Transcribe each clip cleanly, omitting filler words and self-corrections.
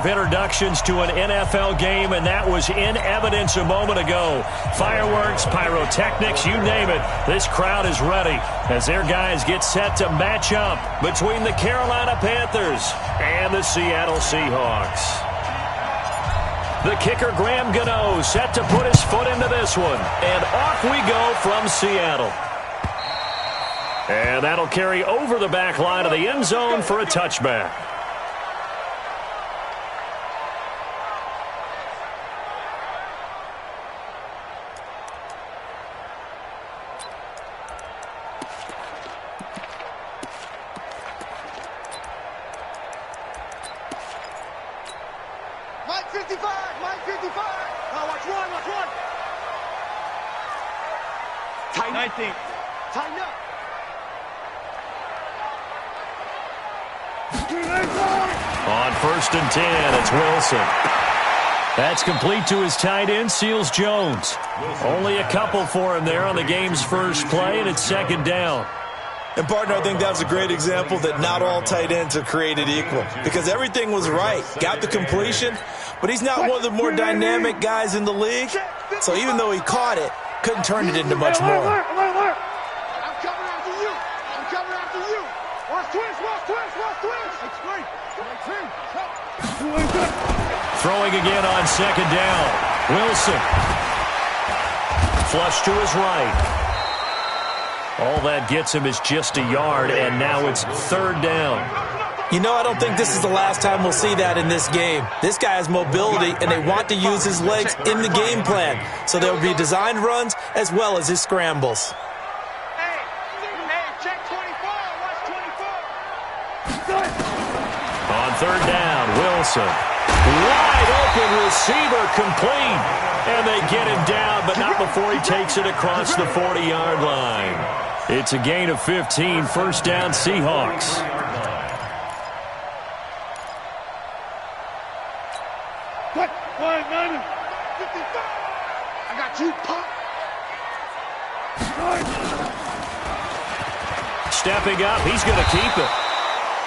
of introductions to an NFL game, and that was in evidence a moment ago. Fireworks, pyrotechnics, you name it. This crowd is ready as their guys get set to match up between the Carolina Panthers and the Seattle Seahawks. The kicker, Graham Gano, set to put his foot into this one. And off we go from Seattle. And that'll carry over the back line of the end zone for a touchback. Mike 55, Mike 55. Now watch one, watch one. Tighten 19. Tighten up. On 1st and 10, it's Wilson. That's complete to his tight end, Seals Jones. Only a couple for him there on the game's first play, and it's 2nd down. And, partner, I think that was a great example that not all tight ends are created equal because everything was right. Got the completion, but he's not one of the more dynamic guys in the league. So even though he caught it, couldn't turn it into much more. I'm coming after you. I'm coming after you. Watch twist, watch twist, watch twist. Throwing again on 2nd down. Wilson. Flush to his right. All that gets him is just a yard, and now it's 3rd down. You know, I don't think this is the last time we'll see that in this game. This guy has mobility, and they want to use his legs in the game plan. So there will be designed runs as well as his scrambles. Hey, check 24. Watch 24. On 3rd down, Wilson. Wide open receiver complete. And they get him down, but not before he takes it across the 40-yard line. It's a gain of 15, 1st down Seahawks. What? 55. I got you, pop. Stepping up, he's going to keep it.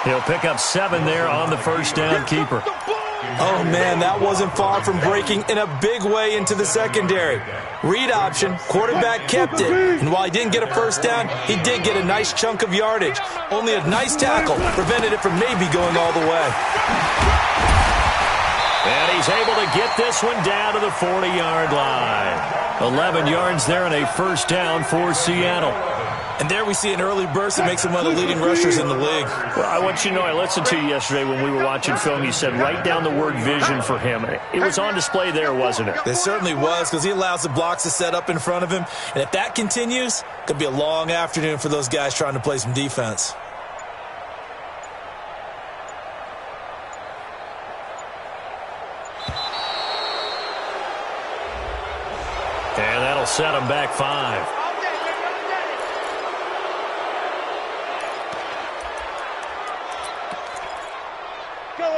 He'll pick up 7 there on the 1st down keeper. Oh, man, that wasn't far from breaking in a big way into the secondary. Read option, quarterback kept it. And while he didn't get a 1st down, he did get a nice chunk of yardage. Only a nice tackle prevented it from maybe going all the way. And he's able to get this one down to the 40-yard line. 11 yards there and a 1st down for Seattle. And there we see an early burst that makes him one of the leading rushers in the league. Well, I want you to know, I listened to you yesterday when we were watching film. You said write down the word vision for him. It was on display there, wasn't it? It certainly was, because he allows the blocks to set up in front of him. And if that continues, it could be a long afternoon for those guys trying to play some defense. And that'll set him back 5.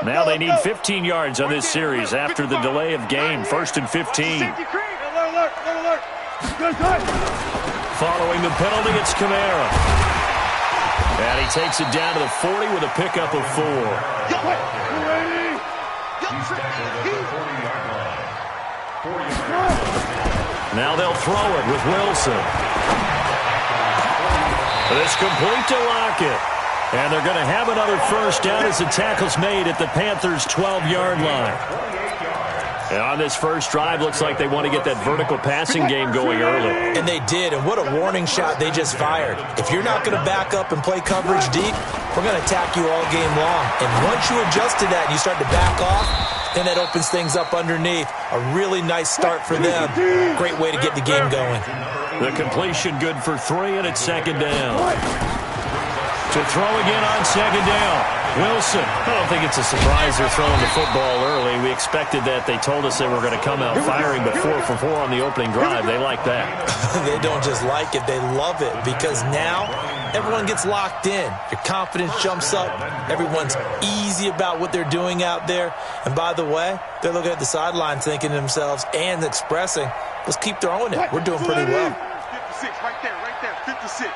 Now they need 15 yards on this series after the delay of game. 1st and 15. Following the penalty, it's Kamara. And he takes it down to the 40 with a pickup of 4. Now they'll throw it with Wilson. It's complete to Lockett. And they're going to have another 1st down as the tackle's made at the Panthers' 12-yard line. And on this first drive, looks like they want to get that vertical passing game going early. And they did, and what a warning shot they just fired. If you're not going to back up and play coverage deep, we're going to attack you all game long. And once you adjust to that and you start to back off, then that opens things up underneath. A really nice start for them. Great way to get the game going. The completion good for 3, and it's 2nd down. To throw again on 2nd down. Wilson. I don't think it's a surprise they're throwing the football early. We expected that. They told us they were going to come out firing, but 4 for 4 on the opening drive. They like that. They don't just like it. They love it because now everyone gets locked in. Your confidence jumps up. Everyone's easy about what they're doing out there. And by the way, they're looking at the sideline thinking to themselves and expressing, let's keep throwing it. We're doing pretty well. 56, right there, 56.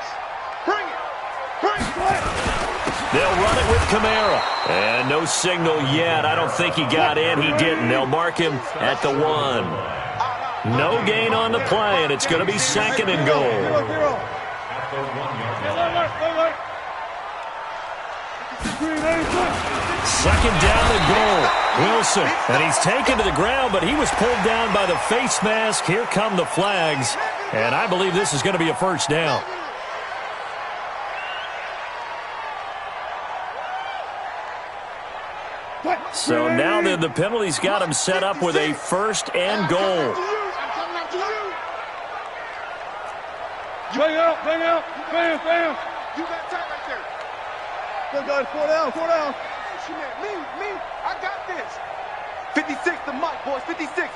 Bring it. They'll run it with Kamara. And no signal yet. I don't think he got in. He didn't. They'll mark him at the 1. No gain on the play, and it's going to be 2nd and goal. Second down and goal. Wilson, and he's taken to the ground, but he was pulled down by the face mask. Here come the flags, and I believe this is going to be a first down. So now then the penalty's got him set up with a 1st and goal. Bang out, bang out, bam, bam. You got tight right there. Good guys, 4 down, 4 down. Me, I got this. 56, the mic, boys, 56.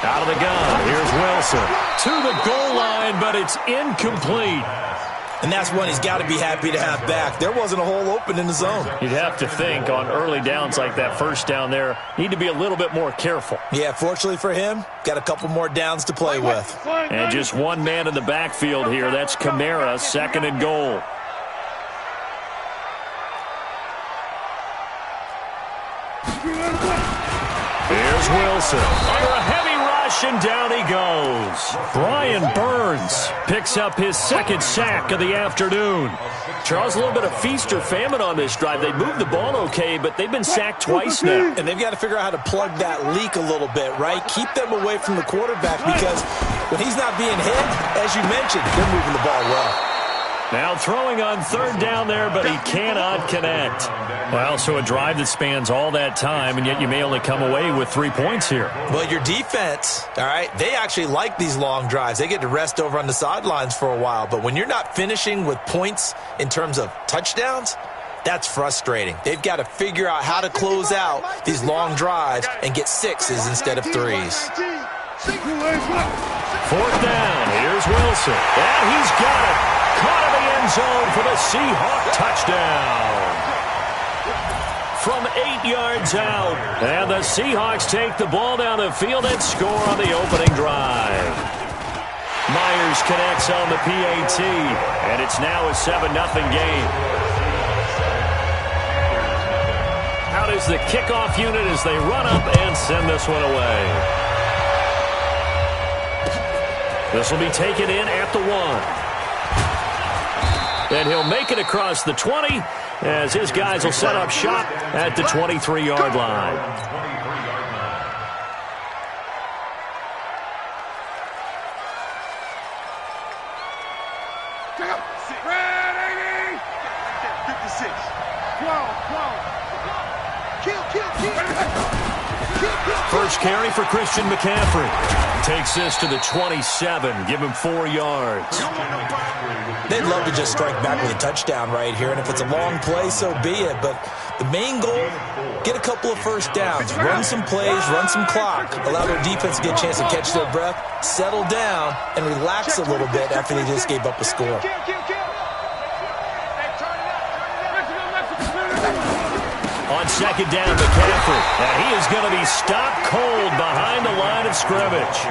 Out of the gun, here's Wilson. To the goal line, but it's incomplete. And that's one he's got to be happy to have back. There wasn't a hole open in the zone. You'd have to think on early downs like that first down there, need to be a little bit more careful. Yeah, fortunately for him, got a couple more downs to play with. And just one man in the backfield here. That's Kamara, 2nd and goal. Here's Wilson. Under a heavy rush, and down he goes. Brian Burns picks up his 2nd sack of the afternoon. Charles, a little bit of feast or famine on this drive. They moved the ball okay, but they've been sacked twice now. And they've got to figure out how to plug that leak a little bit, right? Keep them away from the quarterback, because when he's not being hit, as you mentioned, they're moving the ball well. Now throwing on 3rd down there, but he cannot connect. Well, so a drive that spans all that time, and yet you may only come away with 3 points here. Well, your defense, all right, they actually like these long drives. They get to rest over on the sidelines for a while. But when you're not finishing with points in terms of touchdowns, that's frustrating. They've got to figure out how to close out these long drives and get 6s instead of 3s. 4th down. Here's Wilson. And he's got it. Caught in the end zone for the Seahawk touchdown. From 8 yards out. And the Seahawks take the ball down the field and score on the opening drive. Myers connects on the PAT. And it's now a 7-0 game. Out is the kickoff unit as they run up and send this one away. This will be taken in at the 1. And he'll make it across the 20 as his guys will set up shop at the 23-yard line. Ready? 56. 12. First carry for Christian McCaffrey. Takes this to the 27. Give him 4 yards. They'd love to just strike back with a touchdown right here, and if it's a long play, so be it. But the main goal, get a couple of first downs, run some plays, run some clock, allow their defense to get a chance to catch their breath, settle down, and relax a little bit after they just gave up a score. On 2nd down, McCaffrey. And he is going to be stopped cold behind the line of scrimmage.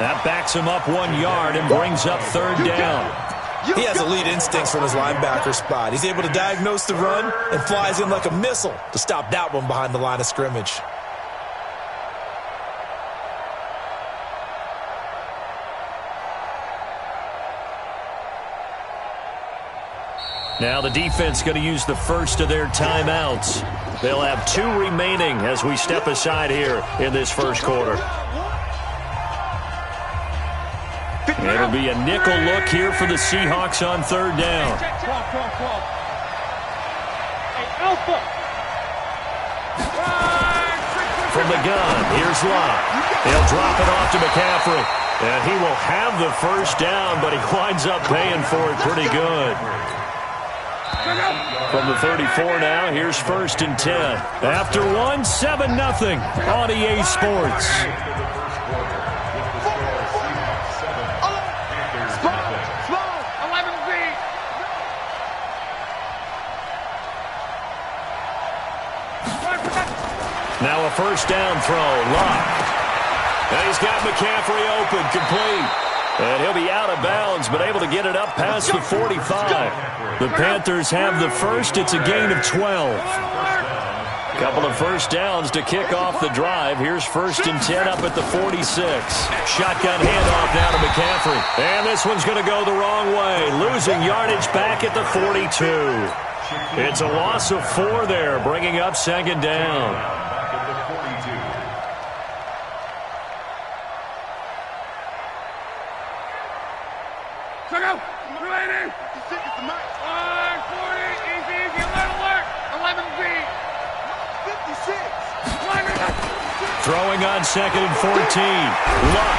That backs him up 1 yard and brings up 3rd down. He has elite instincts from his linebacker spot. He's able to diagnose the run and flies in like a missile to stop that one behind the line of scrimmage. Now the defense going to use the first of their timeouts. They'll have 2 remaining as we step aside here in this first quarter. It'll be a nickel look here for the Seahawks on 3rd down. From the gun, here's Love. He'll drop it off to McCaffrey. And he will have the first down, but he winds up paying for it pretty good. From the 34 now, here's 1st and 10. After 1, 7-0 on EA Sports. Now a 1st down throw. Locke. And he's got McCaffrey open, complete. And he'll be out of bounds, but able to get it up past the 45. The Panthers have the first. It's a gain of 12. Couple of first downs to kick off the drive. Here's 1st and 10 up at the 46. Shotgun handoff now to McCaffrey. And this one's going to go the wrong way. Losing yardage back at the 42. It's a loss of 4 there, bringing up 2nd down. Check out. Ready. 56 is the mic. 40. Easy. Alert. 11 feet. 56. Throwing on 2nd and 14. Luck.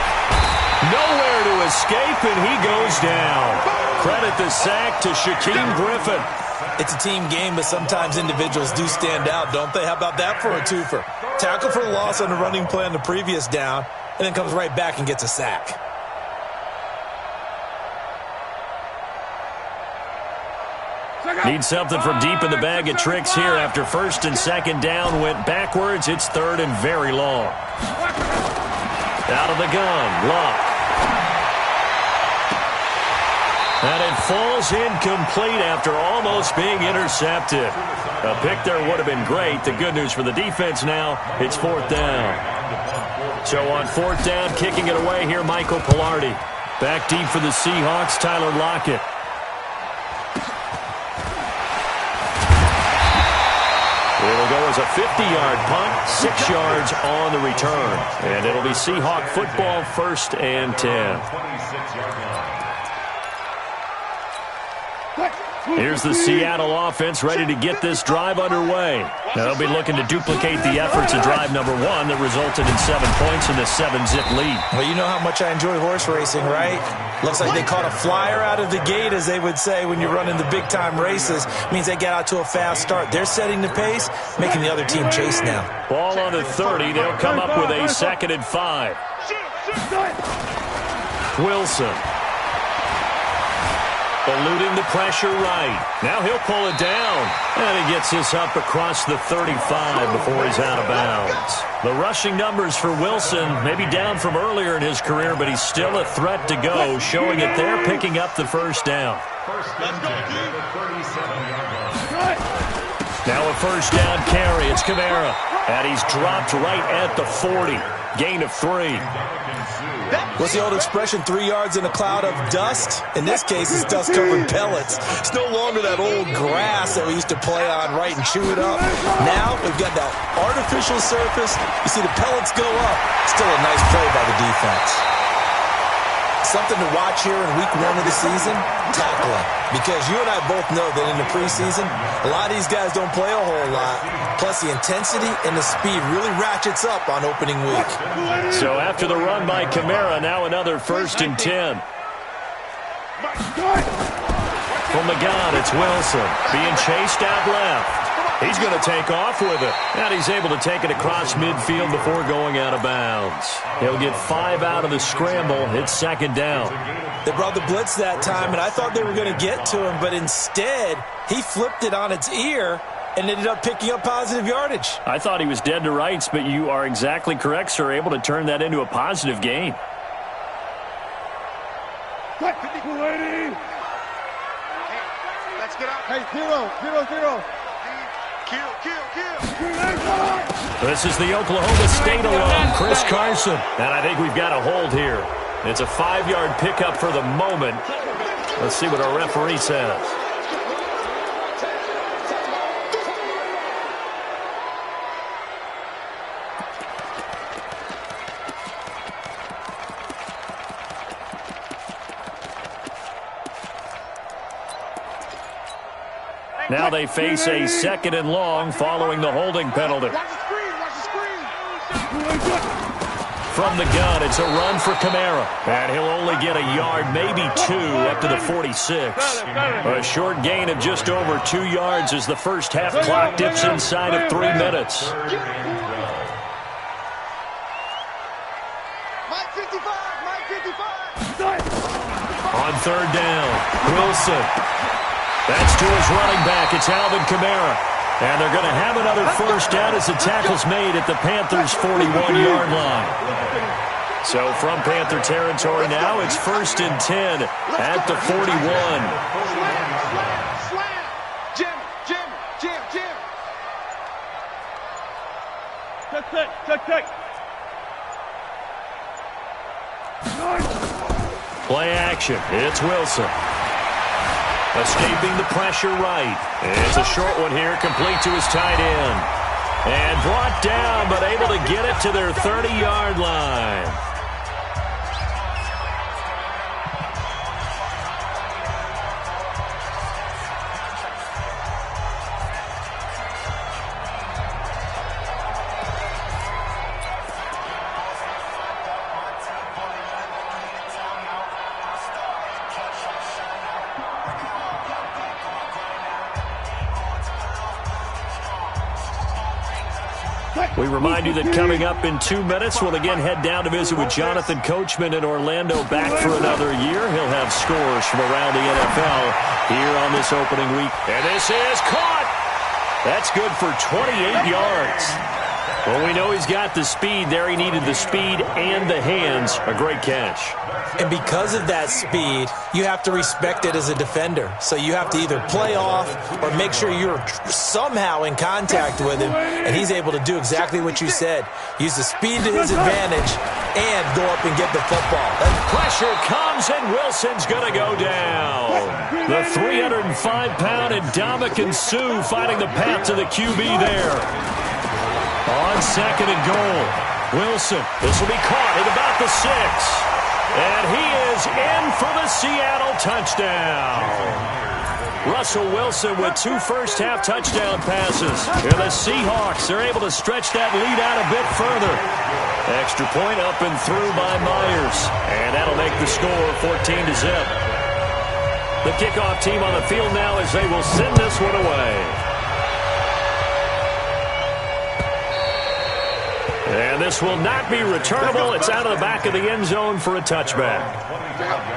Nowhere to escape, and he goes down. Credit the sack to Shaquem Griffin. It's a team game, but sometimes individuals do stand out, don't they? How about that for a twofer? Tackle for the loss on the running play on the previous down, and then comes right back and gets a sack. Need something from deep in the bag of tricks here after 1st and 2nd down went backwards. It's 3rd and very long. Out of the gun, Luck. And it falls incomplete after almost being intercepted. A pick there would have been great. The good news for the defense now, it's 4th down. So on 4th down, kicking it away here, Michael Pilardi. Back deep for the Seahawks, Tyler Lockett. It'll go as a 50-yard punt, 6 yards on the return. And it'll be Seahawk football, 1st and 10. Here's the Seattle offense ready to get this drive underway. Now they'll be looking to duplicate the efforts of drive number 1 that resulted in 7 points in the 7-zip lead. Well, you know how much I enjoy horse racing, right? Looks like they caught a flyer out of the gate, as they would say when you're running the big-time races. Means they get out to a fast start. They're setting the pace, making the other team chase now. Ball on the 30. They'll come up with a 2nd and 5. Wilson. Eluding the pressure right. Now he'll pull it down. And he gets this up across the 35 before he's out of bounds. The rushing numbers for Wilson may be down from earlier in his career, but he's still a threat to go, showing it there, picking up the 1st down. Now a 1st down carry. It's Kamara. And he's dropped right at the 40. Gain of 3. What's the old expression, 3 yards in a cloud of dust? In this case, it's dust-covered pellets. It's no longer that old grass that we used to play on, right, and chew it up. Now we've got that artificial surface. You see the pellets go up. Still a nice play by the defense. Something to watch here in week 1 of the season, tackling. Because you and I both know that in the preseason, a lot of these guys don't play a whole lot. Plus, the intensity and the speed really ratchets up on opening week. So after the run by Kamara, now another 1st and 10. From the gun, it's Wilson being chased out left. He's going to take off with it. And he's able to take it across midfield before going out of bounds. He'll get 5 out of the scramble. It's 2nd down. They brought the blitz that time, and I thought they were going to get to him, but instead, he flipped it on its ear and ended up picking up positive yardage. I thought he was dead to rights, but you are exactly correct, sir. Able to turn that into a positive gain. Let's get out. Hey, 0-0-0. Kill. This is the Oklahoma State alum, Chris Carson. And I think we've got a hold here. It's a 5-yard pickup for the moment. Let's see what our referee says. Now they face a 2nd and long following the holding penalty. From the gun, it's a run for Kamara. And he'll only get a yard, maybe 2, up to the 46. A short gain of just over 2 yards as the first half clock dips inside of 3 minutes. On 3rd down, Wilson. That's to his running back. It's Alvin Kamara. And they're going to have another 1st down as the tackle's made at the Panthers' 41-yard line. So from Panther territory now, it's 1st and 10 at the 41. Slam. Jam. Check. Play action. It's Wilson. Escaping the pressure right. It's a short one here, complete to his tight end. And brought down, but able to get it to their 30-yard line. We remind you that coming up in 2 minutes, we'll again head down to visit with Jonathan Coachman in Orlando, back for another year. He'll have scores from around the NFL here on this opening week. And this is caught. That's good for 28 yards. Well, we know he's got the speed there. He needed the speed and the hands. A great catch. And because of that speed, you have to respect it as a defender. So you have to either play off or make sure you're somehow in contact with him. And he's able to do exactly what you said. Use the speed to his advantage and go up and get the football. And pressure comes, and Wilson's going to go down. The 305-pound Ndamukong Suh finding the path to the QB there. On 2nd and goal, Wilson. This will be caught at about the 6. And he is in for the Seattle touchdown. Russell Wilson with 2 first-half touchdown passes. And the Seahawks are able to stretch that lead out a bit further. Extra point up and through by Myers. And that'll make the score 14-0. The kickoff team on the field now as they will send this one away. And this will not be returnable. It's out of the back of the end zone for a touchback.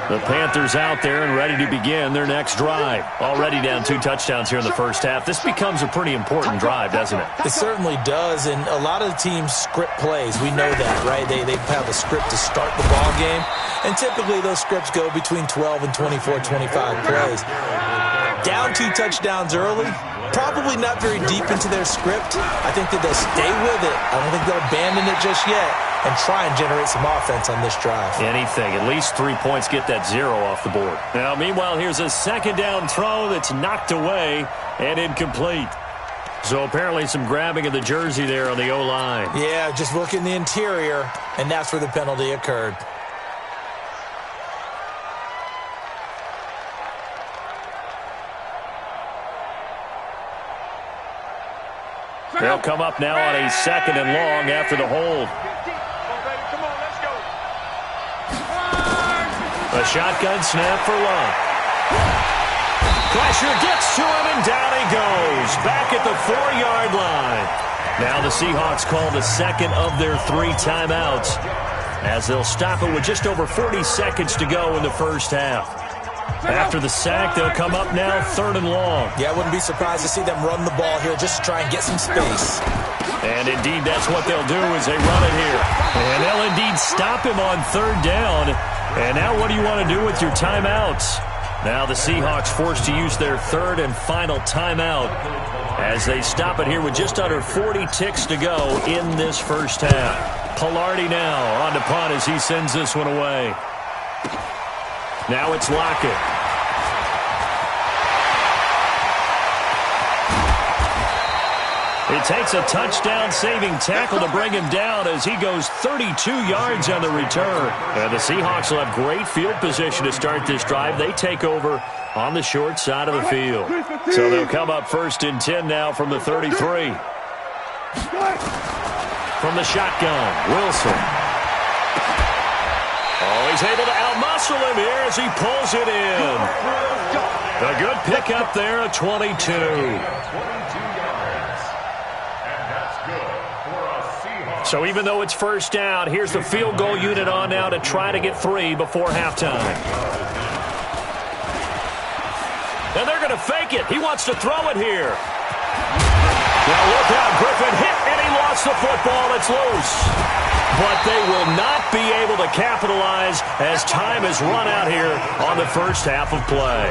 The Panthers out there and ready to begin their next drive. Already down 2 touchdowns here in the first half. This becomes a pretty important drive, doesn't it? It certainly does, and a lot of the teams script plays. We know that, right? They have a script to start the ball game, and typically those scripts go between 12 and 24, 25 plays. Down 2 touchdowns early, probably not very deep into their script. I think that they'll stay with it. I don't think they'll abandon it just yet and try and generate some offense on this drive. Anything. At least 3 points, get that 0 off the board. Now, meanwhile, here's a 2nd down throw that's knocked away and incomplete. So apparently some grabbing of the jersey there on the O-line. Yeah, just look in the interior, and that's where the penalty occurred. They'll come up now on a 2nd and long after the hold. Come on, let's go. A shotgun snap for Love. Pressure gets to him, and down he goes. Back at the 4-yard line. Now the Seahawks call the 2nd of their 3 timeouts, as they'll stop it with just over 40 seconds to go in the first half. After the sack, they'll come up now 3rd and long. Yeah, I wouldn't be surprised to see them run the ball here just to try and get some space. And indeed, that's what they'll do as they run it here. And they'll indeed stop him on 3rd down. And now what do you want to do with your timeouts? Now the Seahawks forced to use their 3rd and final timeout as they stop it here with just under 40 ticks to go in this first half. Pilardi now on to punt as he sends this one away. Now it's Lockett. It takes a touchdown-saving tackle to bring him down as he goes 32 yards on the return. And the Seahawks will have great field position to start this drive. They take over on the short side of the field. So they'll come up 1st and 10 now from the 33. From the shotgun, Wilson. Oh, he's able to outmuscle him here as he pulls it in. A good pickup there at 22. So even though it's 1st down, here's the field goal unit on now to try to get 3 before halftime. And they're going to fake it. He wants to throw it here. Now look out, Griffin hit, and he lost lost the football. It's loose. But they will not be able to capitalize as time has run out here on the first half of play.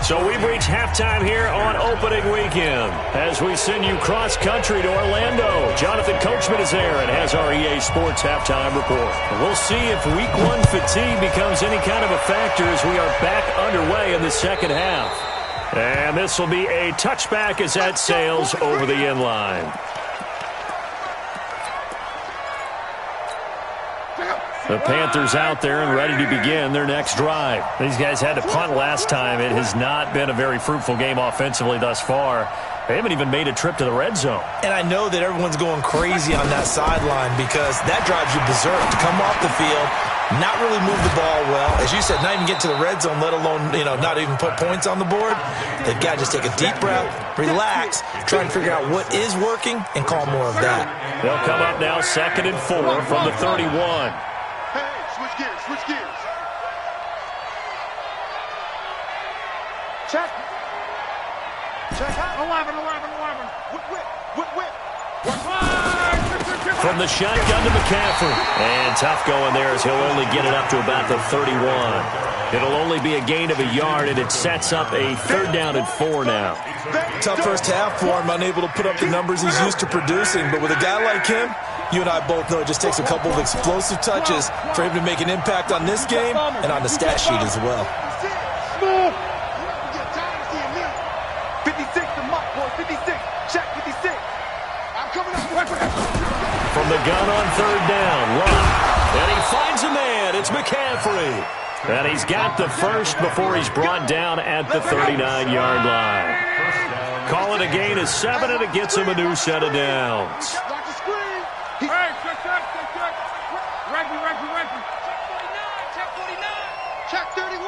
So we've reached halftime here on opening weekend as we send you cross-country to Orlando. Jonathan Coachman is there and has our EA Sports halftime report. And we'll see if Week 1 fatigue becomes any kind of a factor as we are back underway in the second half. And this will be a touchback as that sails over the end line. The Panthers out there and ready to begin their next drive. These guys had to punt last time. It has not been a very fruitful game offensively thus far. They haven't even made a trip to the red zone. And I know that everyone's going crazy on that sideline because that drives you berserk to come off the field, not really move the ball well. As you said, not even get to the red zone, let alone, not even put points on the board. They've got to just take a deep breath, relax, try and figure out what is working, and call more of that. They'll come up now 2nd and 4 from the 31. Switch gears, switch gears. Check. Check out. 11. Whip. From the shotgun to McCaffrey. And tough going there as he'll only get it up to about the 31. It'll only be a gain of a yard, and it sets up a 3rd down and 4 now. Tough first half for him, unable to put up the numbers he's used to producing. But with a guy like him, you and I both know it just takes a couple of explosive touches for him to make an impact on this game and on the stat sheet as well. 56 to Mike, boy. 56. Check 56. I'm coming up. From the gun on 3rd down, Love. And he finds a man. It's McCaffrey. And he's got the first before he's brought down at the 39-yard line. Call it a gain of 7, and it gets him a new set of downs. Check 31.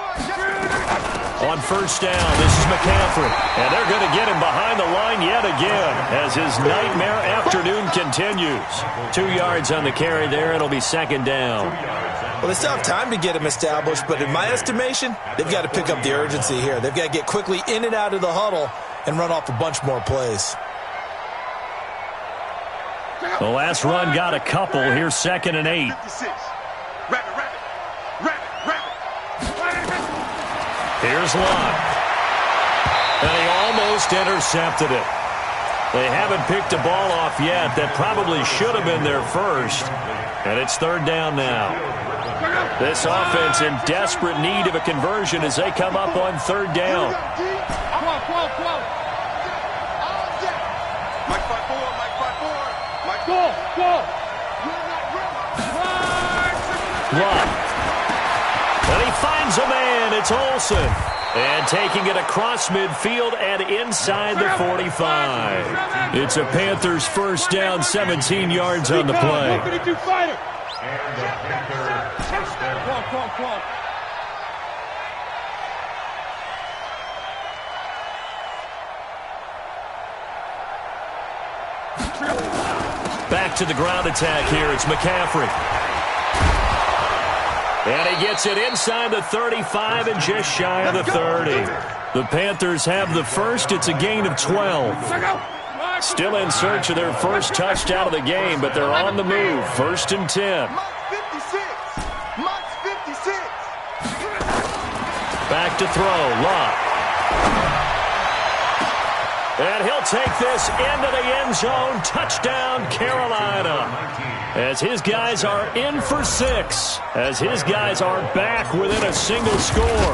On 1st down, this is McCaffrey. And they're going to get him behind the line yet again as his nightmare afternoon continues. 2 yards on the carry there. It'll be 2nd down. Well, they still have time to get him established, but in my estimation, they've got to pick up the urgency here. They've got to get quickly in and out of the huddle and run off a bunch more plays. The last run got a couple. Here's 2nd and 8. 56. Rabbit. Here's Love. And he almost intercepted it. They haven't picked a ball off yet. That probably should have been their first. And it's 3rd down now. This offense in desperate need of a conversion as they come up on 3rd down. Mike 5-4. Love. And he finds a man. It's Olsen. And taking it across midfield and inside the 45. It's a Panthers 1st down, 17 yards on the play. Back to the ground attack here. It's McCaffrey. And he gets it inside the 35 and just shy of the 30. The Panthers have the first. It's a gain of 12. Still in search of their first touchdown of the game, but they're on the move. 1st and 10. Mike's 56. Back to throw. Love. And he'll take this into the end zone. Touchdown, Carolina. As his guys are in for 6. As his guys are back within a single score.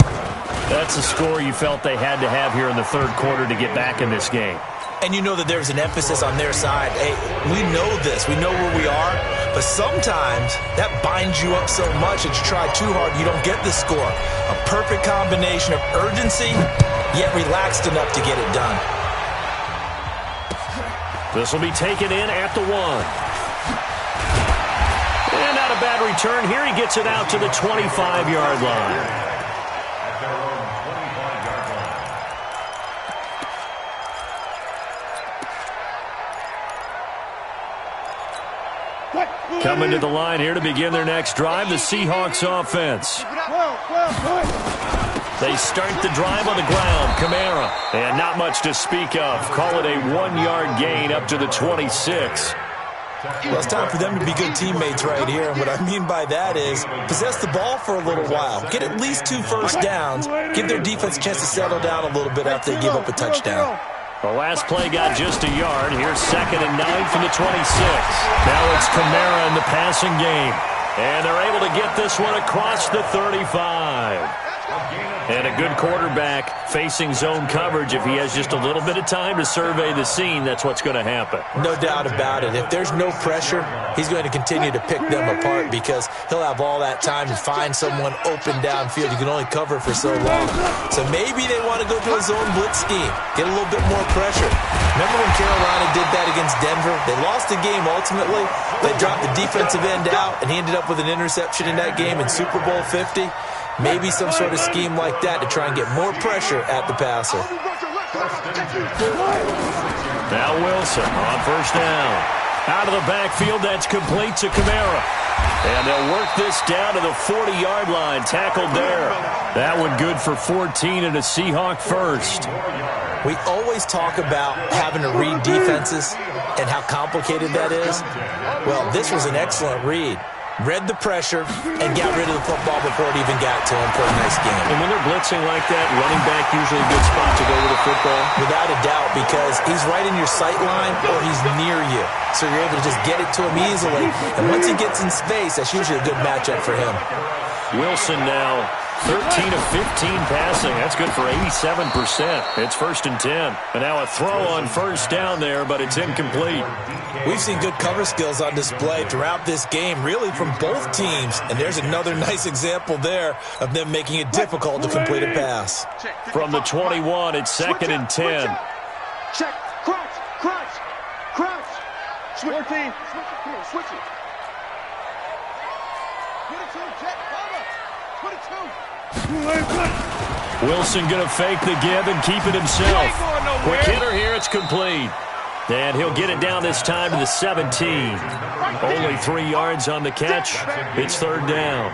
That's a score you felt they had to have here in the 3rd quarter to get back in this game. And you know that there's an emphasis on their side. Hey, we know this. We know where we are. But sometimes that binds you up so much that you try too hard, you don't get the score. A perfect combination of urgency, yet relaxed enough to get it done. This will be taken in at the 1. And not a bad return here. He gets it out to the 25-yard line. Coming to the line here to begin their next drive, the Seahawks offense. They start the drive on the ground. Kamara. And not much to speak of. Call it a 1-yard gain up to the 26. Well, it's time for them to be good teammates right here. And what I mean by that is possess the ball for a little while. Get at least 2 first downs. Give their defense a chance to settle down a little bit after they give up a touchdown. The last play got just a yard. Here's 2nd and 9 from the 26. Now it's Kamara in the passing game. And they're able to get this one across the 35. And a good quarterback facing zone coverage. If he has just a little bit of time to survey the scene, that's what's going to happen. No doubt about it. If there's no pressure, he's going to continue to pick them apart because he'll have all that time to find someone open downfield. You can only cover for so long. So maybe they want to go to a zone blitz scheme, get a little bit more pressure. Remember when Carolina did that against Denver? They lost the game ultimately. They dropped the defensive end out, and he ended up with an interception in that game in Super Bowl 50. Maybe some sort of scheme like that to try and get more pressure at the passer. Now Wilson on first down. Out of the backfield, that's complete to Kamara. And they'll work this down to the 40-yard line. Tackled there. That one good for 14 and a Seahawk first. We always talk about having to read defenses and how complicated that is. Well, this was an excellent read. Read the pressure and got rid of the football before it even got to him for a nice game. And when they're blitzing like that, running back usually a good spot to go with the football? Without a doubt, because he's right in your sight line or he's near you. So you're able to just get it to him easily. And once he gets in space, that's usually a good matchup for him. Wilson now 13 of 15 passing. That's good for 87%. It's 1st and 10. And now a throw on first down there, but it's incomplete. We've seen good cover skills on display throughout this game, really from both teams. And there's another nice example there of them making it difficult to complete a pass. From the 21, it's 2nd and 10. Check. Crunch. Switch it. Switch it. Get it to him, Jack. Put it to him. Wilson going to fake the give and keep it himself. Quick hitter here, it's complete. And he'll get it down this time to the 17. Only 3 yards on the catch. It's 3rd down.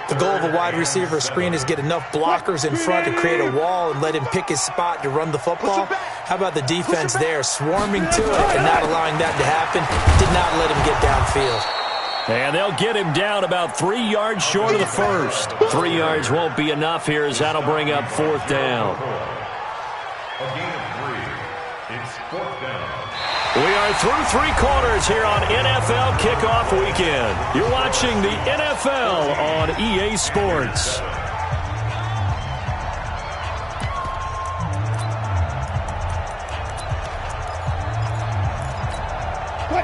The goal of a wide receiver screen is get enough blockers in front to create a wall and let him pick his spot to run the football. How about the defense there, swarming to it and not allowing that to happen? Did not let him get downfield. And they'll get him down about 3 yards short of the first. 3 yards won't be enough here as that'll bring up 4th down. A gain of 3. It's 4th down. We are through 3 quarters here on NFL Kickoff Weekend. You're watching the NFL on EA Sports.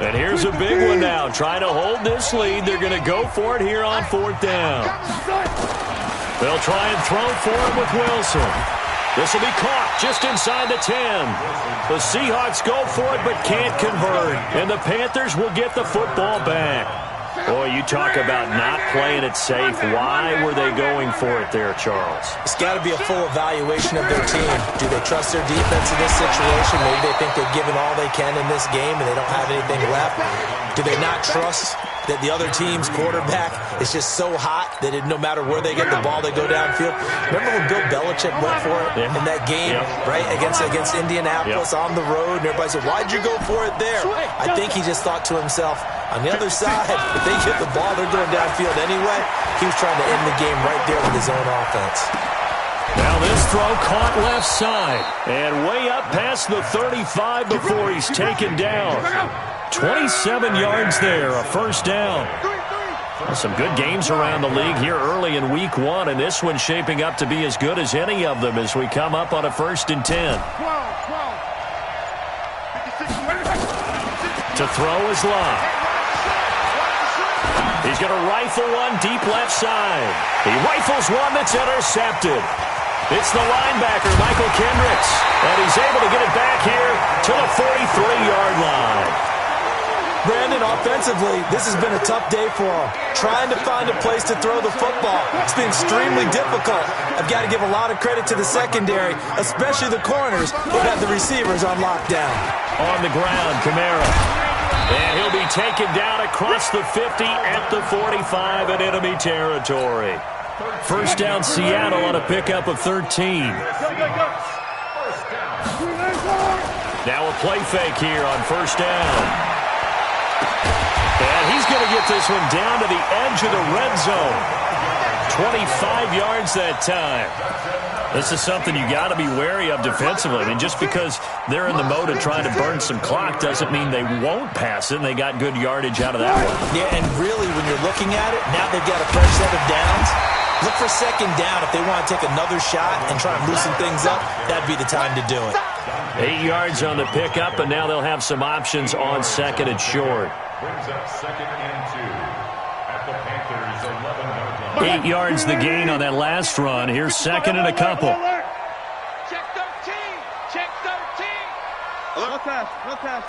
And here's a big one now. Trying to hold this lead. They're going to go for it here on 4th down. They'll try and throw for it with Wilson. This will be caught just inside the 10. The Seahawks go for it but can't convert. And the Panthers will get the football back. Boy, you talk about not playing it safe. Why were they going for it there, Charles? It's got to be a full evaluation of their team. Do they trust their defense in this situation? Maybe they think they've given all they can in this game and they don't have anything left. Do they not trust that the other team's quarterback is just so hot that no matter where they get the ball, they go downfield? Remember when Bill Belichick went for it in that game, right, against Indianapolis on the road, and everybody said, why'd you go for it there? I think he just thought to himself, on the other side, if they get the ball, they're going downfield anyway. He was trying to end the game right there with his own offense. Now this throw caught left side and way up past the 35 before he's taken down. 27 yards there, a 1st down. Well, some good games around the league here early in week 1, and this one's shaping up to be as good as any of them as we come up on a 1st and 10. To throw is Locke. He's going to rifle one deep left side. He rifles one that's intercepted. It's the linebacker, Michael Kendricks, and he's able to get it back here to the 43-yard line. Brandon, offensively, this has been a tough day for him. Trying to find a place to throw the football. It's been extremely difficult. I've got to give a lot of credit to the secondary, especially the corners who have the receivers on lockdown. On the ground, Kamara. And he'll be taken down across the 50 at the 45 in enemy territory. 1st down, Seattle on a pickup of 13. Now a play fake here on 1st down. get this one down to the edge of the red zone. 25 yards that time. This is something you got to be wary of defensively. I mean, just because they're in the mode of trying to burn some clock doesn't mean they won't pass it, and they got good yardage out of that one. Yeah, and really, when you're looking at it, now they've got a fresh set of downs. Look for second down. If they want to take another shot and try and loosen things up, that'd be the time to do it. 8 yards on the pickup, and now they'll have some options on second and short. Brings up 2nd and 2 at the Panthers' 11-yard line. 8 yards the gain on that last run. Here's second and a couple. Check 13. Check 13. No pass. No pass.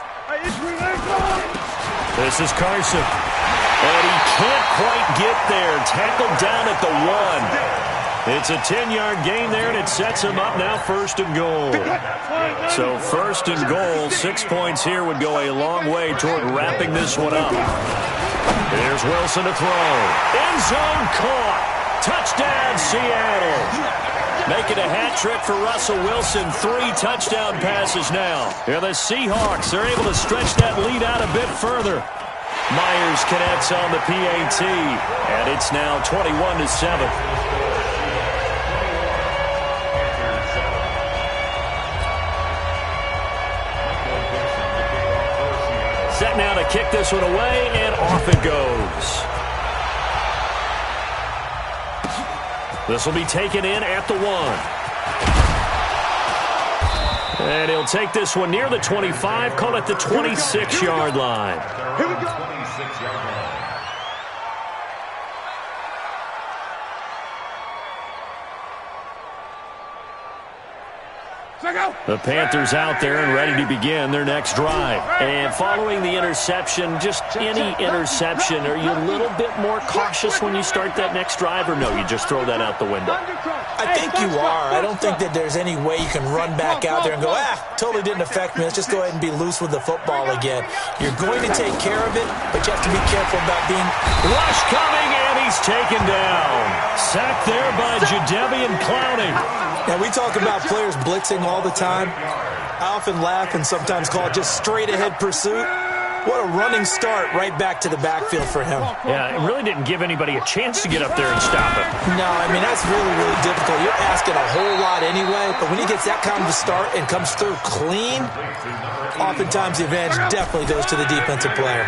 This is Carson. And he can't quite get there. Tackled down at the 1. It's a 10-yard gain there, and it sets him up now 1st and goal. So 1st and goal, 6 points here would go a long way toward wrapping this one up. Here's Wilson to throw. End zone caught. Touchdown, Seattle. Making a hat trick for Russell Wilson. 3 touchdown passes now. Here the Seahawks are able to stretch that lead out a bit further. Myers connects on the PAT, and it's now 21-7. Set now to kick this one away, and off it goes. This will be taken in at the 1. And he'll take this one near the 25, call it the 26-yard line. Here we go. 26-yard line. The Panthers out there and ready to begin their next drive. And following the interception, just any interception, are you a little bit more cautious when you start that next drive, or no, you just throw that out the window? I think you are. I don't think that there's any way you can run back out there and go, totally didn't affect me. Let's just go ahead and be loose with the football again. You're going to take care of it, but you have to be careful about being... Rush coming, and he's taken down. Sacked there by Jadeveon Clowney. Now, we talk about players blitzing all the time. I often laugh and sometimes call it just straight-ahead pursuit. What a running start right back to the backfield for him. Yeah, it really didn't give anybody a chance to get up there and stop it. No, I mean, that's really, really difficult. You're asking a whole lot anyway, but when he gets that kind of a start and comes through clean, oftentimes the advantage definitely goes to the defensive player.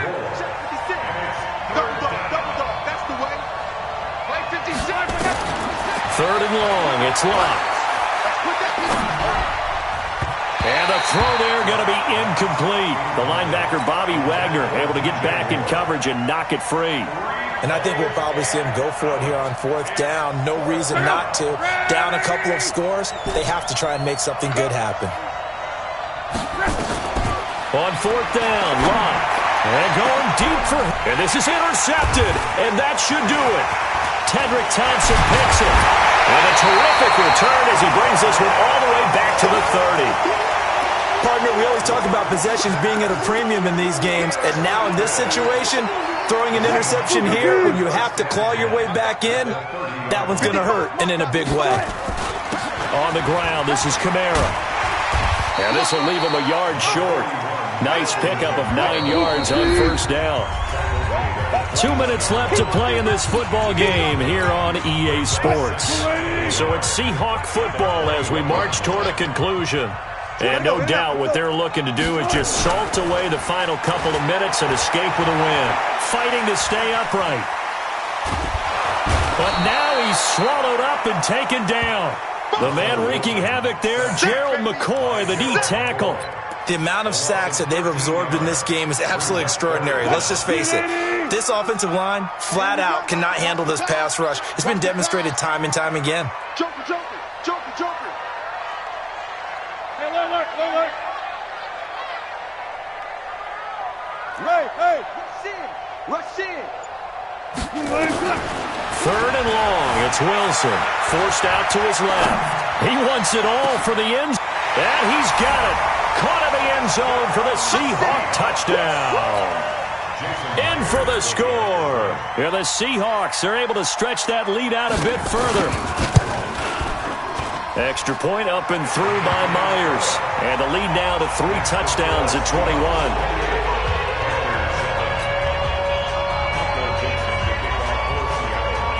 Third and long, it's locked. And the throw there going to be incomplete. The linebacker, Bobby Wagner, able to get back in coverage and knock it free. And I think we'll probably see him go for it here on 4th down. No reason not to. Down a couple of scores, they have to try and make something good happen. On 4th down, Locke. And going deep for him. And this is intercepted. And that should do it. Tedrick Thompson picks it. And a terrific return as he brings this one all the way back to the 30. Partner, we always talk about possessions being at a premium in these games, and now in this situation, throwing an interception here when you have to claw your way back in, that one's going to hurt, and in a big way. On the ground, this is Kamara. And this will leave him a yard short. Nice pickup of 9 yards on 1st down. 2 minutes left to play in this football game here on EA Sports. So it's Seahawk football as we march toward a conclusion. And no doubt what they're looking to do is just salt away the final couple of minutes and escape with a win. Fighting to stay upright. But now he's swallowed up and taken down. The man wreaking havoc there, Gerald McCoy, the D tackle. The amount of sacks that they've absorbed in this game is absolutely extraordinary. Let's just face it. This offensive line, flat out, cannot handle this pass rush. It's been demonstrated time and time again. Joker, Joker, Joker, Joker. Hey, look. Hey, rush in. Third and long, it's Wilson. Forced out to his left. He wants it all for the end. And he's got it. Caught in the end zone for the Seahawk touchdown. In for the score. Here the Seahawks are able to stretch that lead out a bit further. Extra point up and through by Myers. And the lead now to 3 touchdowns at 21.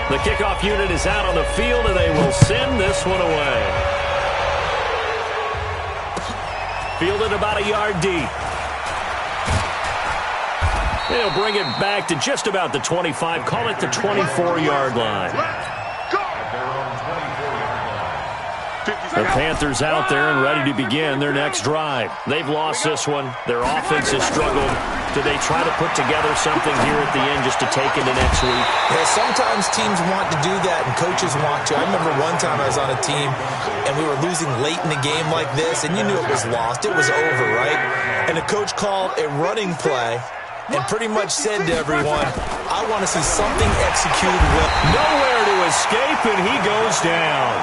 The kickoff unit is out on the field, and they will send this one away. Fielded about a yard deep. They'll bring it back to just about the 25. Call it the 24-yard line. The Panthers out there and ready to begin their next drive. They've lost this one. Their offense has struggled. Do they try to put together something here at the end just to take into next week? Yeah, sometimes teams want to do that and coaches want to. I remember one time I was on a team and we were losing late in the game like this, and you knew it was lost. It was over, right? And the coach called a running play and pretty much said to everyone, I want to see something executed well. Nowhere to escape, and he goes down.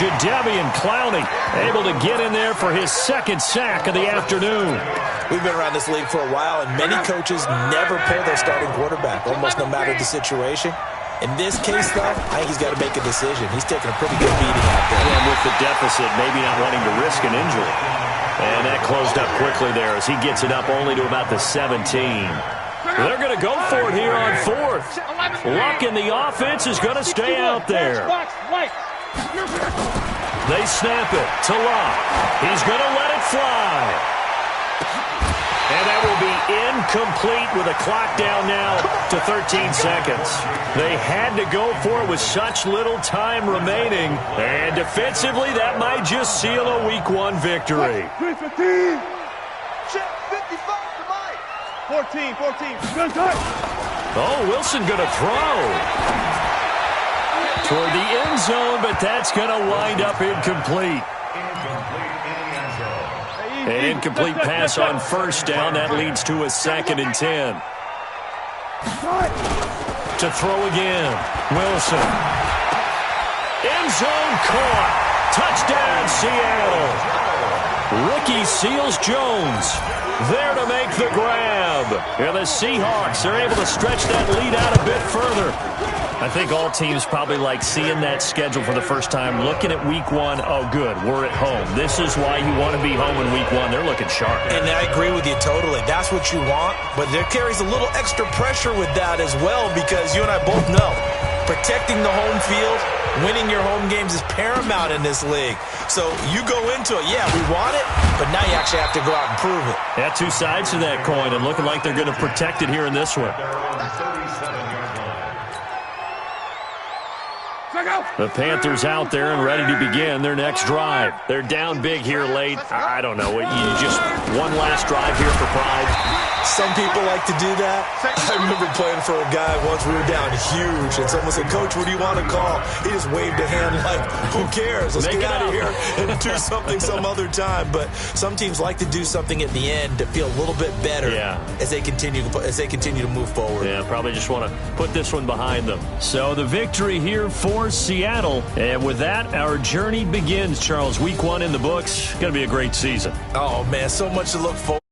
Jadeveon Clowney able to get in there for his second sack of the afternoon. We've been around this league for a while, and many coaches never pull their starting quarterback, almost no matter the situation. In this case, though, I think he's got to make a decision. He's taking a pretty good beating out there. And with the deficit, maybe not wanting to risk an injury. And that closed up quickly there as he gets it up only to about the 17. They're going to go for it here on fourth. Luck in the offense is going to stay out there. They snap it to Luck. He's going to let it fly. And that will be incomplete with a clock down now to 13 seconds. They had to go for it with such little time remaining. And defensively, that might just seal a Week 1 victory. 14. Oh, Wilson going to throw toward the end zone, but that's going to wind up incomplete. An incomplete pass on first down. That leads to a 2nd and 10. To throw again. Wilson. End zone caught. Touchdown, Seattle. Ricky Seals-Jones there to make the grab. And the Seahawks are able to stretch that lead out a bit further. I think all teams probably like seeing that schedule for the first time, looking at Week 1. Oh, good, we're at home. This is why you want to be home in Week 1. They're looking sharp. And I agree with you totally. That's what you want, but there carries a little extra pressure with that as well, because you and I both know protecting the home field, winning your home games is paramount in this league. So you go into it, yeah, we want it, but now you actually have to go out and prove it. Yeah, two sides to that coin, and looking like they're going to protect it here in this one. The Panthers out there and ready to begin their next drive. They're down big here late. I don't know. You just one last drive here for pride. Some people like to do that. I remember playing for a guy once. We were down huge, and someone said, Coach, what do you want to call? He just waved a hand like, who cares? Let's get out of here and do something some other time. But some teams like to do something at the end to feel a little bit better as they continue to move forward. Yeah, probably just want to put this one behind them. So the victory here for Seattle. And with that, our journey begins, Charles. Week 1 in the books. Going to be a great season. Oh, man, so much to look forward to.